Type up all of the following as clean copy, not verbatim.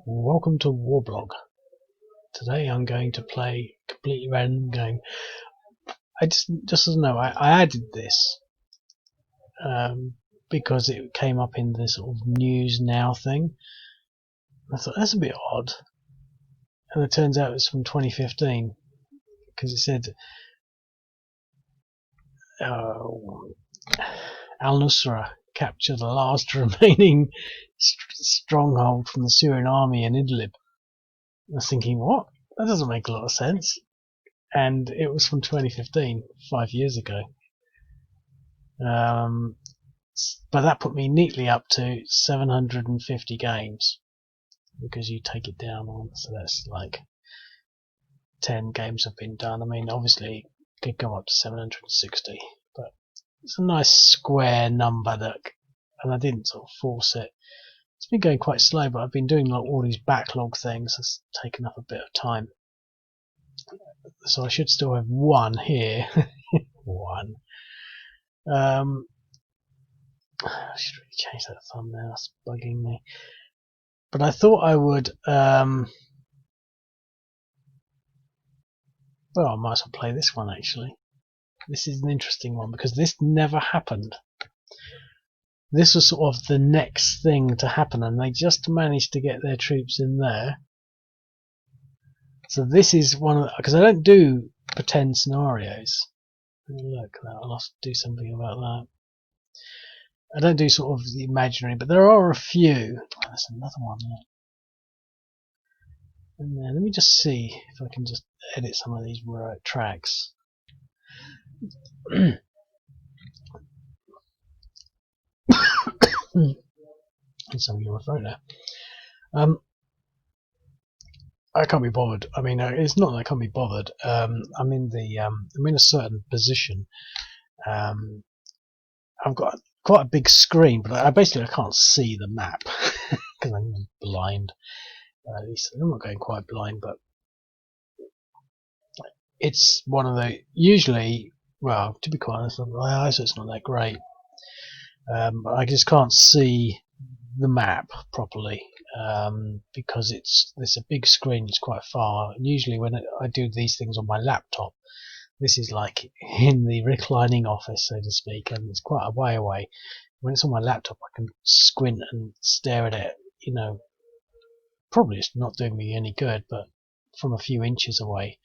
Welcome to Warblog. Today I'm going to play a completely random game. I just as know, I added this because it came up in this sort of news now thing. I thought that's a bit odd, and it turns out it's from 2015 because it said Al-Nusra captured the last remaining stronghold from the Syrian Army in Idlib. I was thinking, what? That doesn't make a lot of sense. And it was from 2015, 5 years ago. But that put me neatly up to 750 games because you take it down on, so that's like 10 games have been done. I mean, obviously it could go up to 760, but it's a nice square number and I didn't sort of force it. It's been going quite slow, but I've been doing like all these backlog things. It's taken up a bit of time. So I should still have one here. One. I should really change that thumbnail. It's bugging me. But I thought I would. Well, I might as well play this one actually. This is an interesting one because this never happened. This was sort of the next thing to happen, and they just managed to get their troops in there. So this is one of, because I don't do pretend scenarios. Look, I'll have to do something about that. I don't do sort of the imaginary, but there are a few. Oh, there's another one. And then let me just see if I can just edit some of these tracks. There's something in my throat now. I can't be bothered. I mean, it's not that I can't be bothered. I'm in a certain position. I've got quite a big screen, but I can't see the map because I'm blind. At least I'm not going quite blind, but it's one of the usually. Well, to be quite honest, my eyesight's not that great. I just can't see the map properly because it's a big screen. It's quite far, and usually when I do these things on my laptop, this is like in the reclining office, so to speak, and it's quite a way away. When it's on my laptop, I can squint and stare at it. You know, probably it's not doing me any good, but from a few inches away,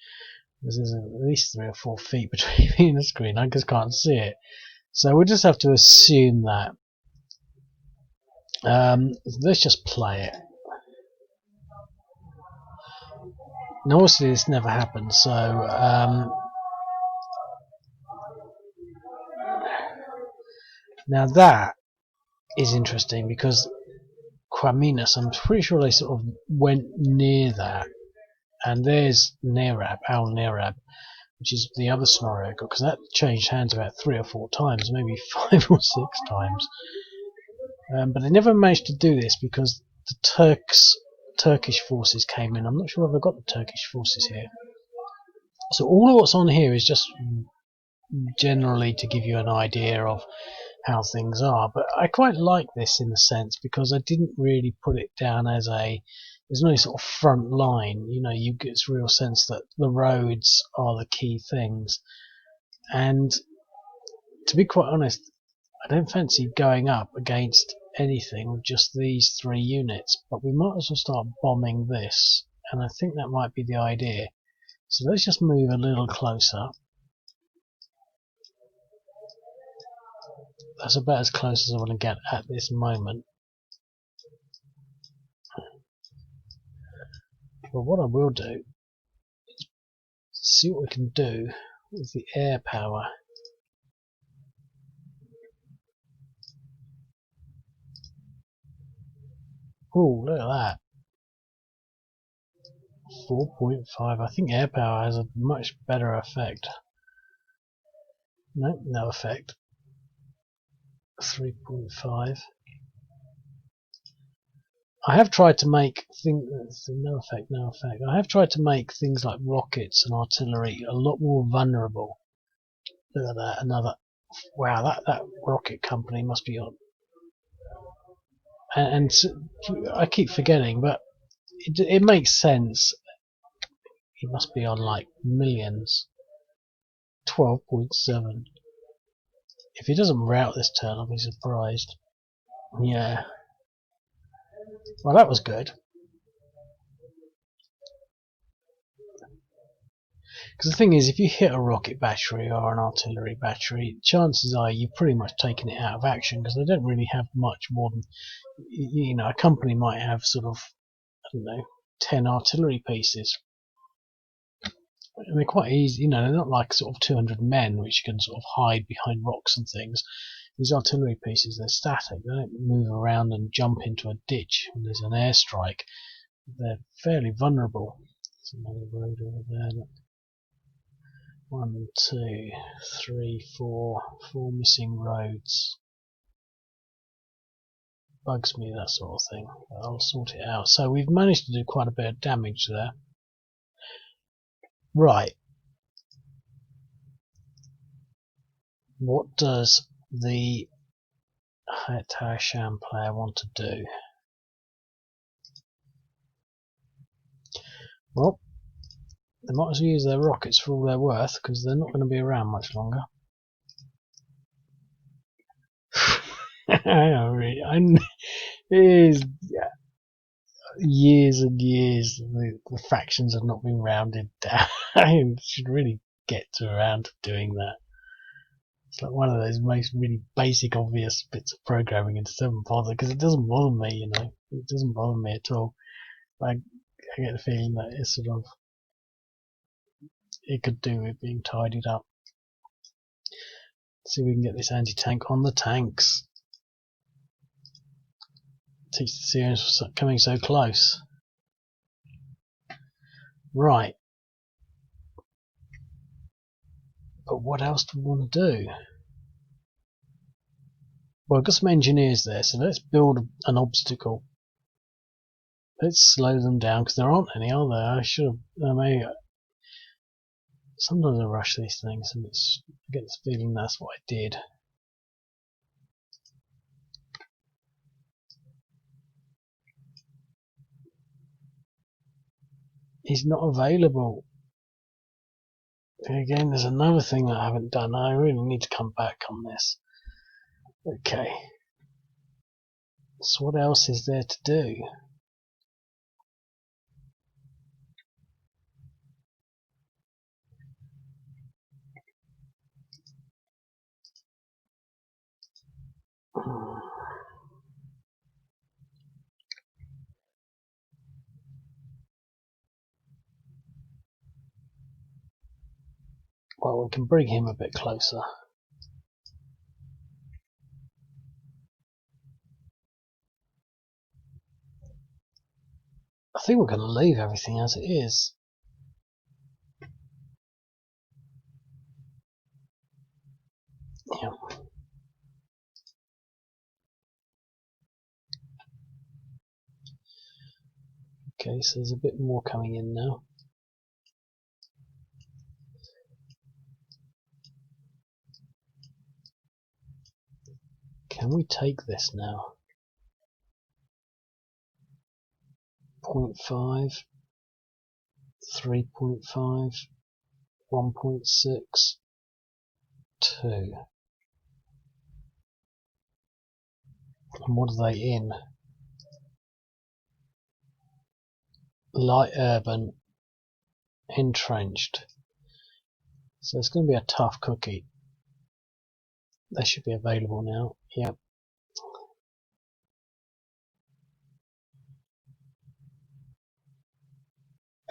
there's at least 3 or 4 feet between me and the screen. I just can't see it. So we'll just have to assume that. Let's just play it. Now, obviously, this never happened, so now that is interesting because Quaminas, I'm pretty sure they sort of went near that, and there's Nirab, Al-Nirab, which is the other scenario, because that changed hands about 3 or 4 times, maybe 5 or 6 times. But they never managed to do this because the Turkish forces came in. I'm not sure if I've got the Turkish forces here. So all of what's on here is just generally to give you an idea of how things are. But I quite like this in a sense because I didn't really put it down as there's no sort of front line. You know, you get this real sense that the roads are the key things. And to be quite honest, I don't fancy going up against anything with just these 3 units, but we might as well start bombing this, and I think that might be the idea. So let's just move a little closer. That's about as close as I want to get at this moment. But what I will do is see what we can do with the air power. Oh, look at that. 4.5. I think air power has a much better effect. Nope, no effect. 3.5. I have tried to make things. No effect. I have tried to make things like rockets and artillery a lot more vulnerable. Look at that. Another. Wow, that rocket company must be on. And I keep forgetting, but it makes sense. He must be on like millions. 12.7. If he doesn't rout this turn, I'll be surprised. Yeah. Well, that was good. Because the thing is, if you hit a rocket battery or an artillery battery, chances are you've pretty much taken it out of action, because they don't really have much more than, you know, a company might have sort of, I don't know, 10 artillery pieces. And they're quite easy, you know, they're not like sort of 200 men, which you can sort of hide behind rocks and things. These artillery pieces, they're static, they don't move around and jump into a ditch when there's an airstrike. They're fairly vulnerable. There's another road over there. Look. 1, 2, 3, 4 missing roads. Bugs me, that sort of thing, but I'll sort it out. So we've managed to do quite a bit of damage there. Right. What does the Hayat player want to do? Well, they might as well use their rockets for all they're worth, because they're not going to be around much longer. It is years and years the factions have not been rounded down. I should really get around to doing that. It's like one of those most really basic, obvious bits of programming, and it doesn't bother, because it doesn't bother me, you know. It doesn't bother me at all. I get the feeling that it's sort of, it could do with being tidied up. Let's see if we can get this anti-tank on the tanks. Teach the Syrians for coming so close. Right. But what else do we want to do? Well, I've got some engineers there, so let's build an obstacle. Let's slow them down, because there aren't any, are there? I should have. Maybe. Sometimes I rush these things, and I get this feeling that's what I did. He's not available. Again, there's another thing that I haven't done. I really need to come back on this. Okay. So what else is there to do? Well, we can bring him a bit closer. I think we're going to leave everything as it is. Yeah. Okay, so there's a bit more coming in now. Can we take this now? 0.5, 3.5, 1.6, 2. And what are they in? Light urban, entrenched. So it's going to be a tough cookie. They should be available now. Yep.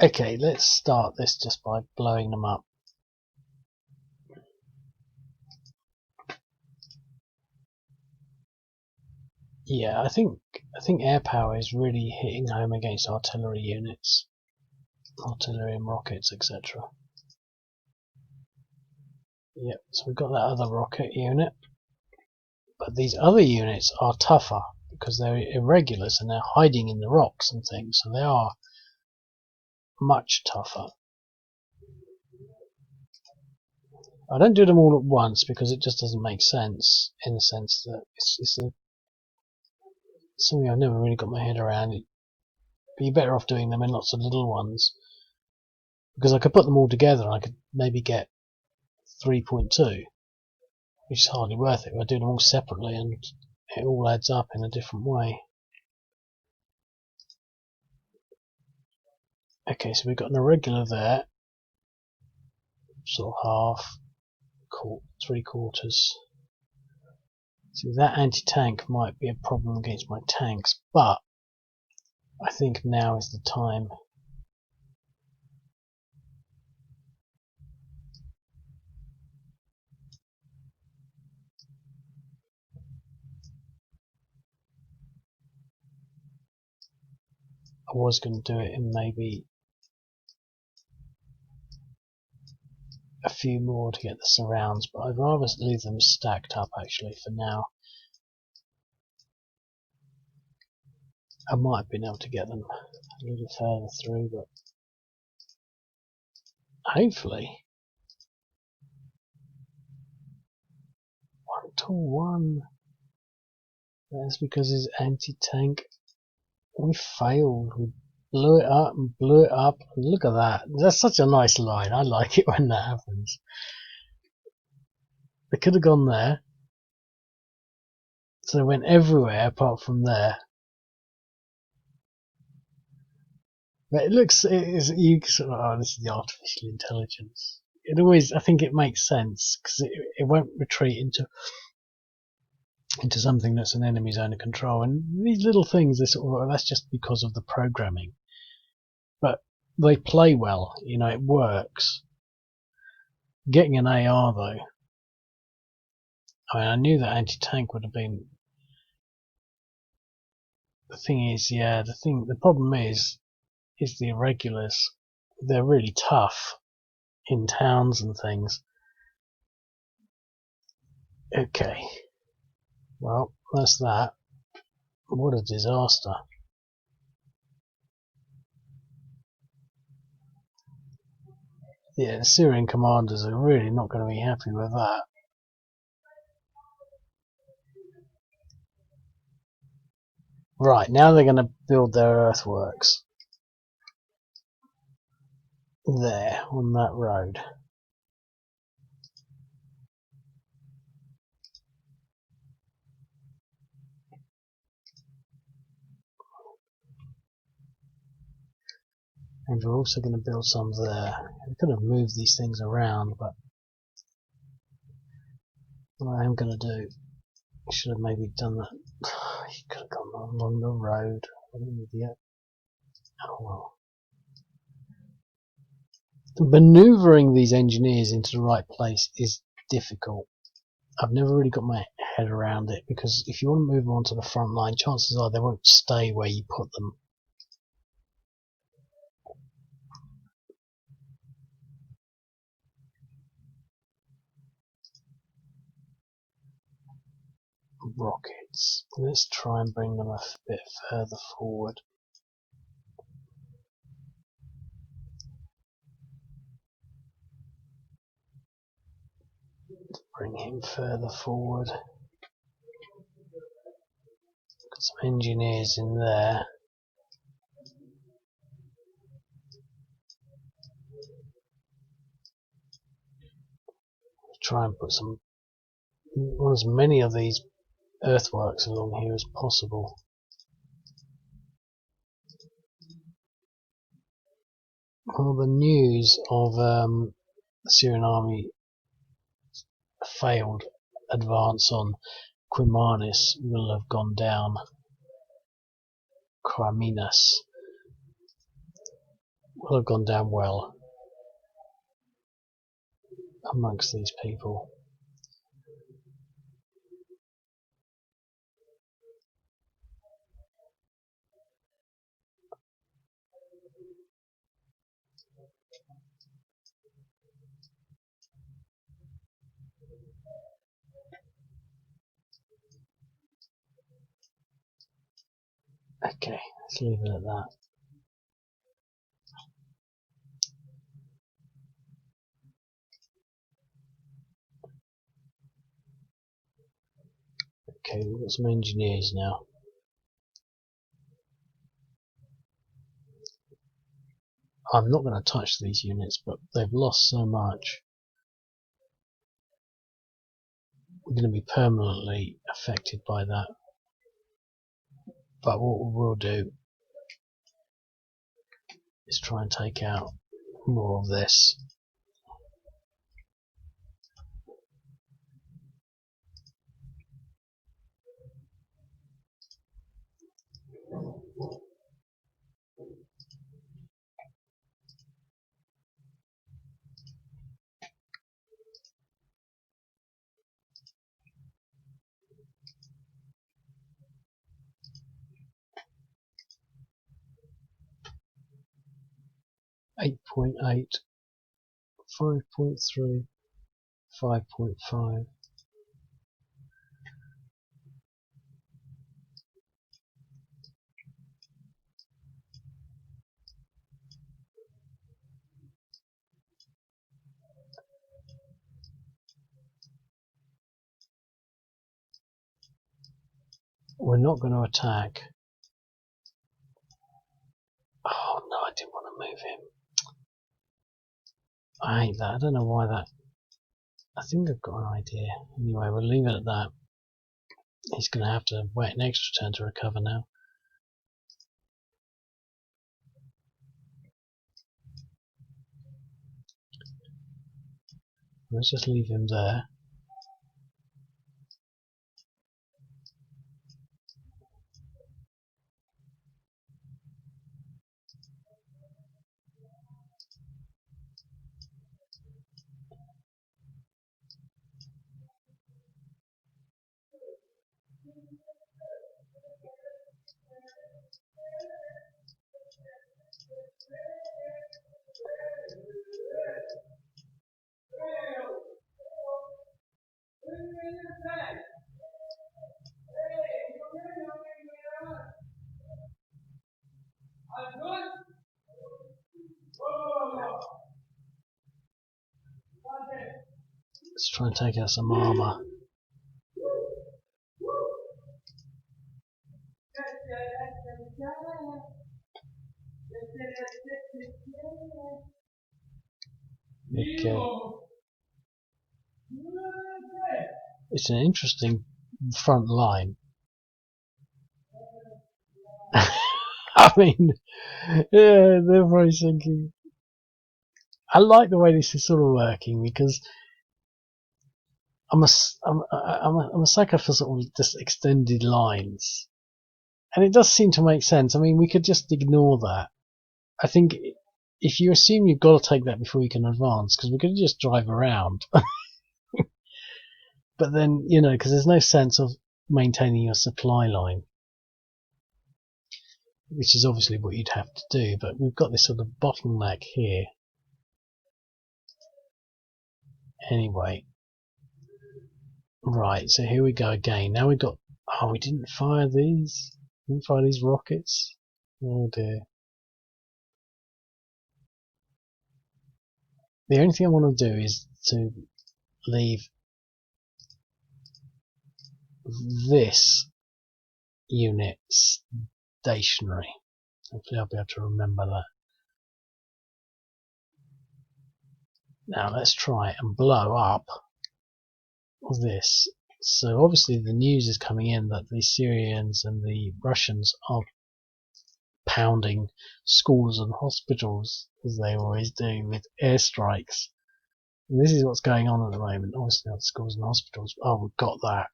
Okay, let's start this just by blowing them up. Yeah, I think air power is really hitting home against artillery units, artillery and rockets, etc. Yep, so we've got that other rocket unit, but these other units are tougher because they're irregulars and they're hiding in the rocks and things, so they are much tougher. I don't do them all at once because it just doesn't make sense, in the sense that it's something I've never really got my head around. But you're better off doing them in lots of little ones. Because I could put them all together and I could maybe get 3.2, which is hardly worth it if I do them all separately and it all adds up in a different way. Okay, so we've got an irregular there, sort of half, 3/4. So that anti-tank might be a problem against my tanks, but I think now is the time. I was going to do it in maybe a few more to get the surrounds, but I'd rather leave them stacked up actually for now. I might have been able to get them a little further through, but hopefully 1-1. That's because his anti-tank, we failed. We blew it up and blew it up. Look at that. That's such a nice line. I like it when that happens. They could have gone there. So they went everywhere apart from there. But it looks, you sort of, oh, this is the artificial intelligence. It always, I think it makes sense because it won't retreat into something that's an enemy's under control. And these little things, that's just because of the programming. But they play well, you know, it works. Getting an AR though, I mean, I knew that anti-tank would have been. The thing is, yeah, the problem is the irregulars. They're really tough in towns and things. Okay, well, that's that. What a disaster. Yeah, the Syrian commanders are really not going to be happy with that. Right, now they're going to build their earthworks. There, on that road. And we're also going to build some there. We could have moved these things around, but what I am going to do, I should have maybe done that. You could have gone along the road. What an idiot. Oh well. Maneuvering these engineers into the right place is difficult. I've never really got my head around it because if you want to move them onto the front line, chances are they won't stay where you put them. Rockets. Let's try and bring them a bit further forward. Bring him further forward. Got some engineers in there. Try and put as many of these earthworks along here as possible. Well, the news of the Syrian army failed advance on Quimanis will have gone down. Craminas will have gone down well amongst these people. Okay, let's leave it at that. Okay, we've got some engineers now. I'm not going to touch these units, but they've lost so much. We're going to be permanently affected by that. But what we will do is try and take out more of this. Eight 5.3, 5.5. We're not going to attack. Oh no, I didn't want to move him. I hate that. I don't know why that. I think I've got an idea. Anyway, we'll leave it at that. He's going to have to wait an extra turn to recover now. Let's just leave him there. Let's try and take out some armour. Okay. It's an interesting front line. I mean, yeah, they're probably thinking. I like the way this is sort of working because I'm a sucker for sort of just extended lines, and it does seem to make sense. I mean, we could just ignore that. I think if you assume you've got to take that before you can advance, because we could just drive around. But then, you know, because there's no sense of maintaining your supply line, which is obviously what you'd have to do. But we've got this sort of bottleneck here. Anyway, right, so here we go again. Now we've got. Oh, we didn't fire these. Didn't fire these rockets. Oh dear. The only thing I want to do is to leave this unit stationary. Hopefully I'll be able to remember that. Now let's try and blow up this. So obviously the news is coming in that the Syrians and the Russians are pounding schools and hospitals, as they always do, with airstrikes. And this is what's going on at the moment. Obviously not schools and hospitals. Oh, we've got that.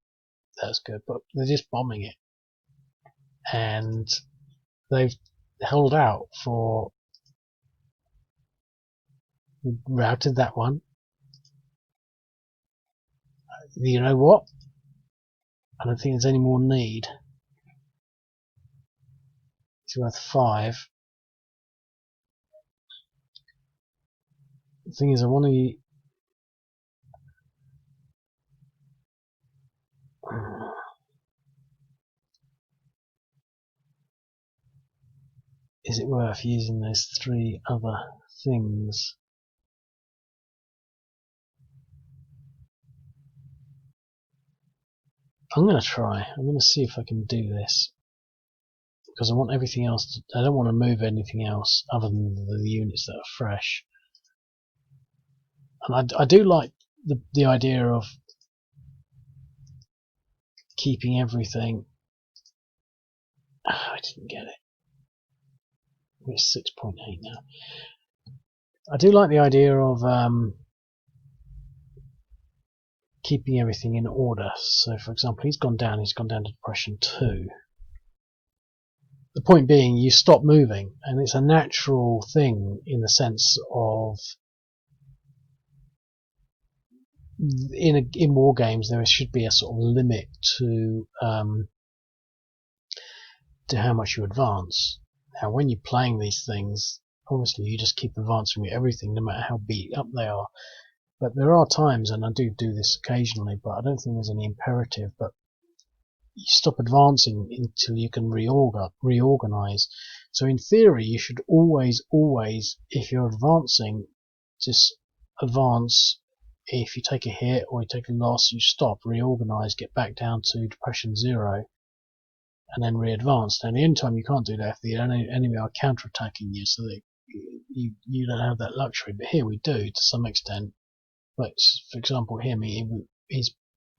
That's good. But they're just bombing it. And they've held out for. We routed that one. You know what? I don't think there's any more need. It's worth 5. The thing is, I want to. Is it worth using those 3 other things? I'm going to try. I'm going to see if I can do this. because I want everything else. I don't want to move anything else other than the units that are fresh. And I do like the idea of keeping everything. I didn't get it. It's 6.8 now. I do like the idea of keeping everything in order. So, for example, he's gone down to depression 2. The point being, you stop moving, and it's a natural thing in the sense of in war games there should be a sort of limit to how much you advance. Now, when you're playing these things, obviously you just keep advancing with everything, no matter how beat up they are. But there are times, and I do this occasionally, but I don't think there's any imperative, but you stop advancing until you can reorganize. So in theory, you should always, if you're advancing, just advance. If you take a hit or you take a loss, you stop, reorganize, get back down to depression 0, and then re-advance. Now, the only time you can't do that if the enemy are counter-attacking you, so that you don't have that luxury. But here we do, to some extent. Like, for example, here, he's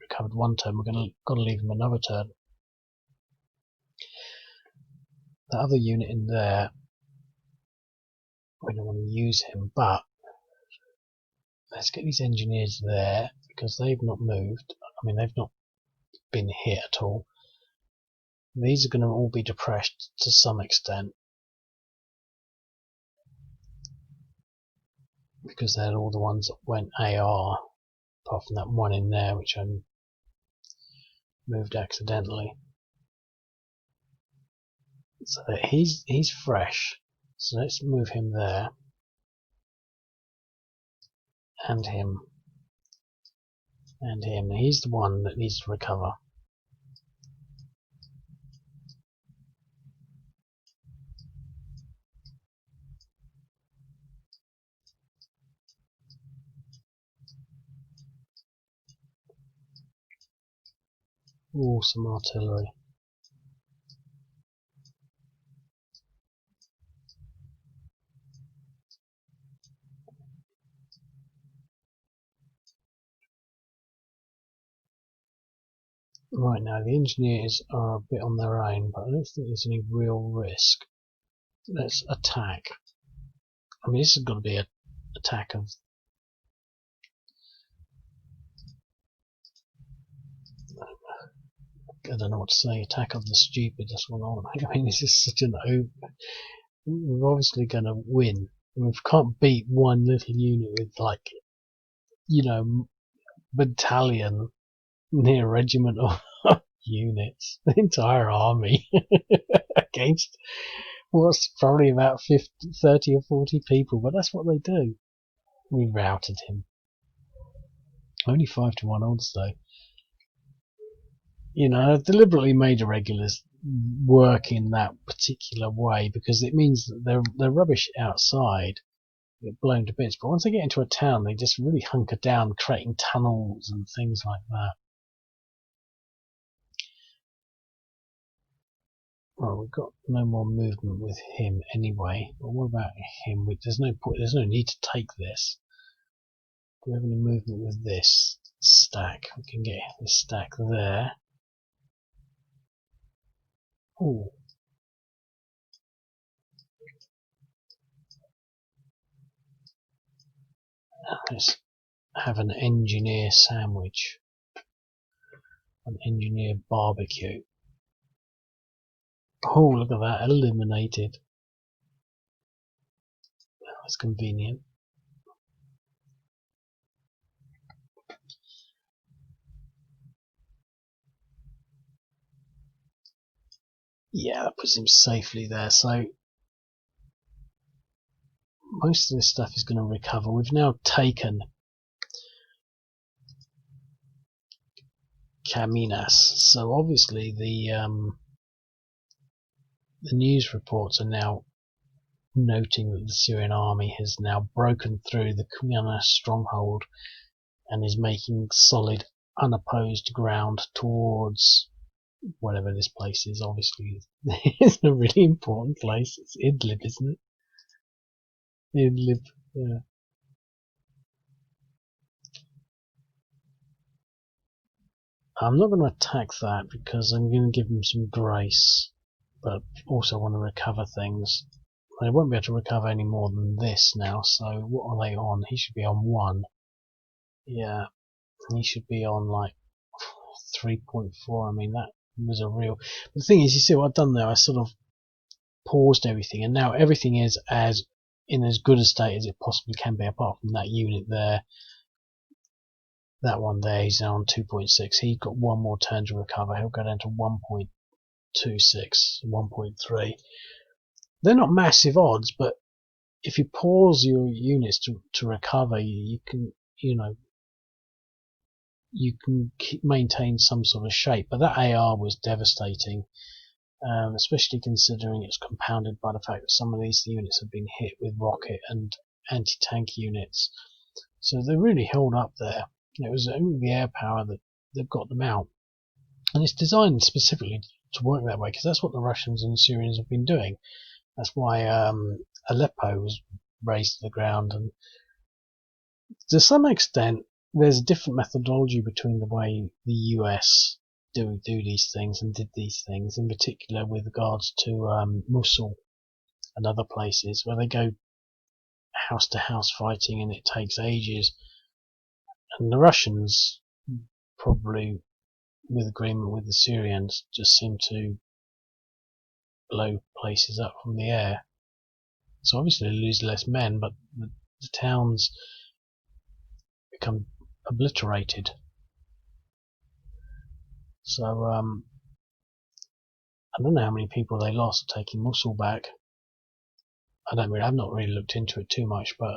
recovered 1 turn, we're got to leave him another turn. The other unit in there, we don't want to use him, but let's get these engineers there, because they've not moved. I mean, they've not been hit at all. These are going to all be depressed to some extent, because they're all the ones that went AR, apart from that one in there which I moved accidentally. So that he's fresh, so let's move him there, and him, and him. He's the one that needs to recover. Ooh, some artillery. Right, now the engineers are a bit on their own, but I don't think there's any real risk. Let's attack. I mean, this has got to be an attack of... I don't know what to say. Attack of the stupid. That's what I mean, this is such an... We're obviously going to win. We can't beat one little unit with, like, you know, battalion, near regiment of units. The entire army against what's probably about 30 or 40 people, but that's what they do. We routed him. Only 5-1 odds though. You know, I've deliberately made irregulars work in that particular way because it means that they're rubbish outside, get blown to bits, but once they get into a town they just really hunker down, creating tunnels and things like that. Well, we've got no more movement with him anyway, but what about him? There's no need to take this. Do we have any movement with this stack? We can get this stack there. Ooh. Let's have an engineer sandwich. An engineer barbecue. Oh, look at that, eliminated. That's convenient. Yeah, that puts him safely there, so most of this stuff is going to recover. We've now taken Caminas, so obviously the news reports are now noting that the Syrian army has now broken through the Caminas stronghold and is making solid, unopposed ground towards whatever this place is. Obviously, it's a really important place. It's Idlib, isn't it? Idlib. Yeah. I'm not going to attack that because I'm going to give him some grace, but also want to recover things. They won't be able to recover any more than this now, so what are they on? He should be on 1. Yeah, he should be on like 3.4. I mean, that was a real... But the thing is, you see what I've done there? I sort of paused everything, and now everything is in as good a state as it possibly can be, apart from that unit there. That one there, he's now on 2.6. He's got one more turn to recover. He'll go down to 1.26, 1.3. They're not massive odds, but if you pause your units to recover, you can, you can maintain some sort of shape. But that AR was devastating, especially considering it's compounded by the fact that some of these units have been hit with rocket and anti-tank units. So they really held up there. It was only the air power that got them out. And it's designed specifically to work that way, because that's what the Russians and Syrians have been doing. That's why Aleppo was razed to the ground. And to some extent, there's a different methodology between the way the US do these things and did these things, in particular with regards to Mosul and other places, where they go house to house fighting and it takes ages. And the Russians, probably with agreement with the Syrians, just seem to blow places up from the air. So obviously they lose less men, but the towns become obliterated. So I don't know how many people they lost taking Mosul back. I've not really looked into it too much, but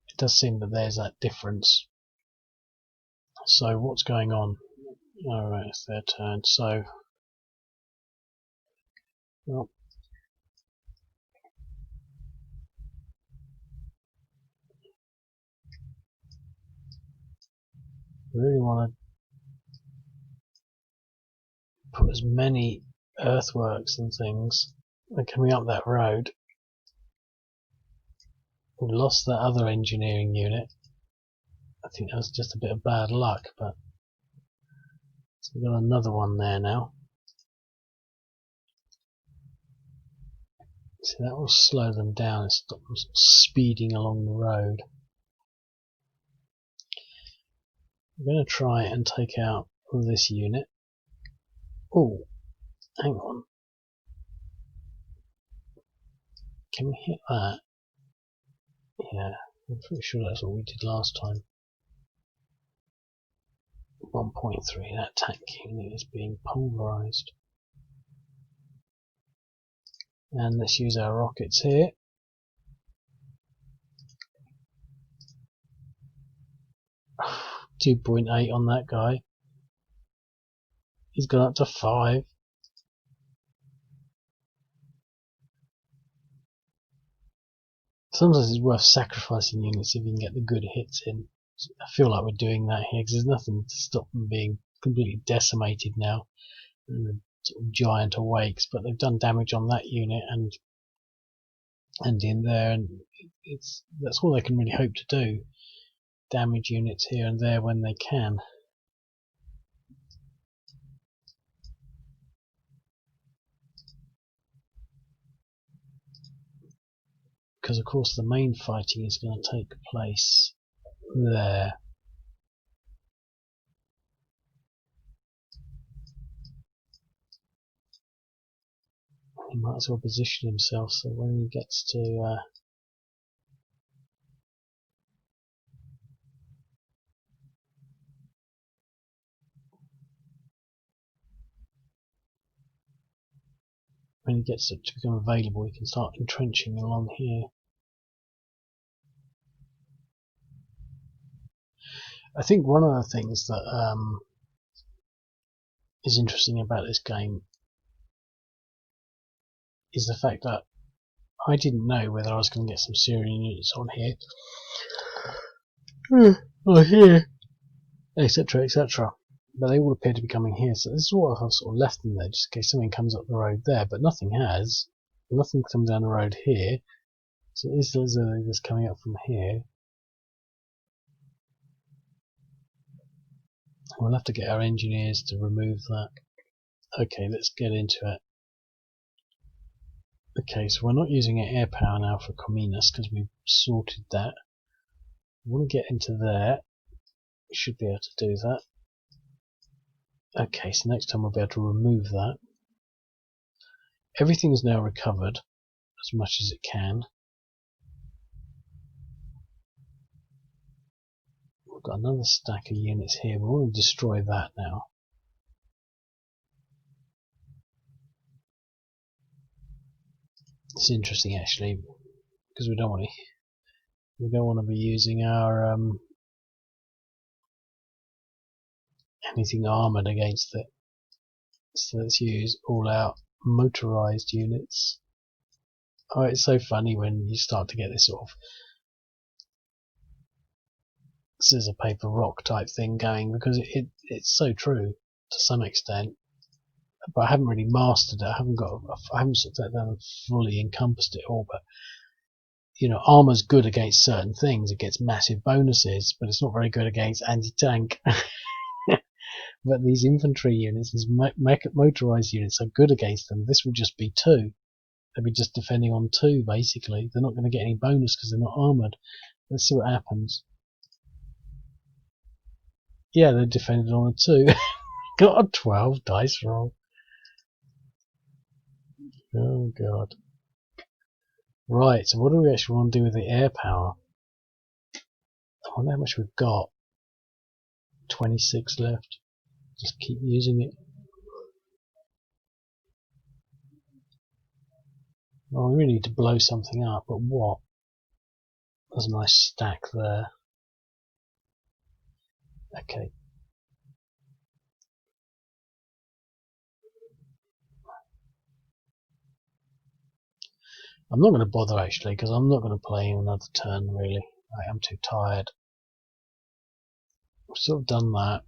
it does seem that there's that difference. So what's going on? Alright, it's their turn. So, well, I really want to put as many earthworks and things coming up that road. We lost that other engineering unit. I think that was just a bit of bad luck, but so we've got another one there now. See, that will slow them down and stop them speeding along the road. I'm going to try and take out this unit. Oh, hang on. Can we hit that? Yeah, I'm pretty sure that's what we did last time. 1.3, that tank unit is being pulverized. And let's use our rockets here. .8 on that guy. He's gone up to 5. Sometimes it's worth sacrificing units if you can get the good hits in. I feel like we're doing that here because there's nothing to stop them being completely decimated now. Sort of giant awakes, but they've done damage on that unit and in there, and that's all they can really hope to do. Damage units here and there when they can. Because of course the main fighting is going to take place there. He might as well position himself so when he gets to become available, he can start entrenching along here. I think one of the things that is interesting about this game is the fact that I didn't know whether I was going to get some Syrian units on here or here, etc., etc. but they all appear to be coming here. So this is what I've sort of left them there, just in case something comes up the road there. But nothing has. Nothing comes down the road here. So it is this coming up from here. We'll have to get our engineers to remove that. Okay, let's get into it. Okay, so we're not using air power now for Comines because we've sorted that. We want to get into there. We should be able to do that. Okay, so next time we'll be able to remove that. Everything's now recovered as much as it can. We've got another stack of units here. We want to destroy that now. It's interesting actually, because we don't want to be using our anything armoured against it. So let's use all our motorised units. Oh, it's so funny when you start to get this sort of scissor paper rock type thing going, because it's so true to some extent. But I haven't really mastered it. I haven't sort of done fully encompassed it all. But you know, armor's good against certain things. It gets massive bonuses, but it's not very good against anti-tank. But these infantry units, these motorized units, are good against them. This will just be 2. They'll be just defending on 2, basically. They're not going to get any bonus because they're not armored. Let's see what happens. Yeah, they're defended on a 2. Got a 12 dice roll. Oh god. Right, so what do we actually want to do with the air power? I wonder how much we've got. 26 left. Just keep using it. Well, we really need to blow something up, but what? There's a nice stack there. Okay. I'm not going to bother actually, because I'm not going to play another turn really. I am too tired. I've sort of done that.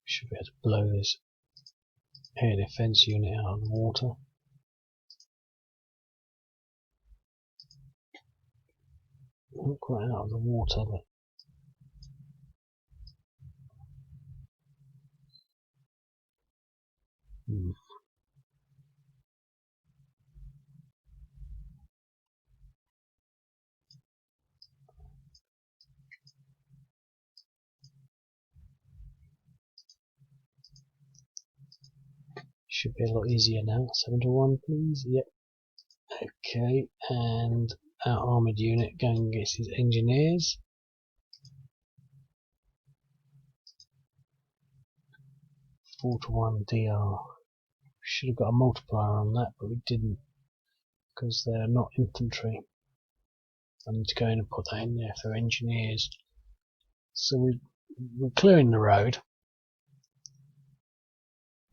Should be able to blow this air defense unit out of the water. Not quite out of the water, but should be a lot easier now. 7-1, please. Yep. Okay, and our armoured unit going against his engineers. 4-1 DR. Should have got a multiplier on that, but we didn't, because they're not infantry. I need to go in and put that in there for engineers. So we're clearing the road,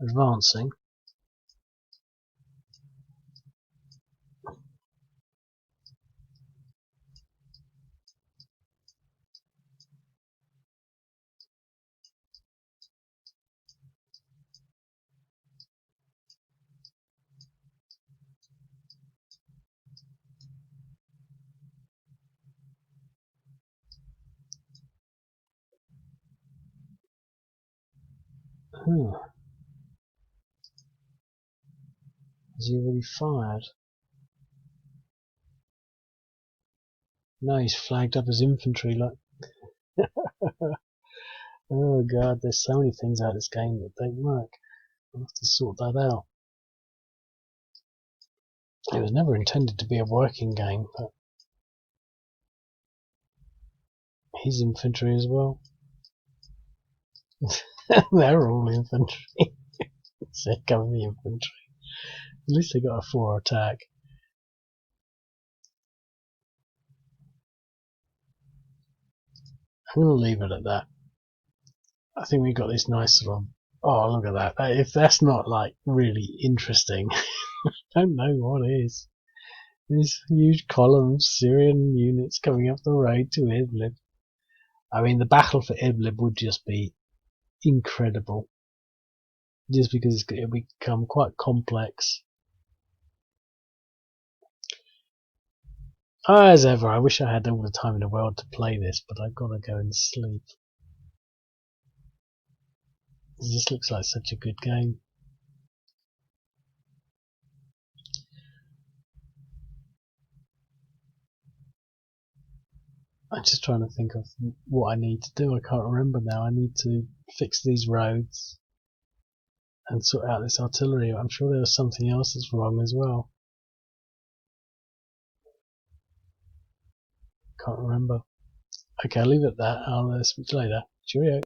advancing. Has he already fired? No, he's flagged up as infantry, look. Oh god, there's so many things out of this game that don't work. I'll have to sort that out. It was never intended to be a working game, but he's infantry as well. They're all infantry. So come the infantry. At least they got a 4 attack. I'm going to leave it at that. I think we got this nice sort of. Oh, look at that. If that's not like really interesting, I don't know what is. This huge column of Syrian units coming up the road to Idlib. I mean, the battle for Idlib would just be incredible. Just because it'll become quite complex. As ever, I wish I had all the time in the world to play this, but I've got to go and sleep. This looks like such a good game. I'm just trying to think of what I need to do. I can't remember now. I need to fix these roads and sort out this artillery. I'm sure there was something else that's wrong as well. Can't remember. Okay, I'll leave it at that. I'll speak to you later. Cheerio.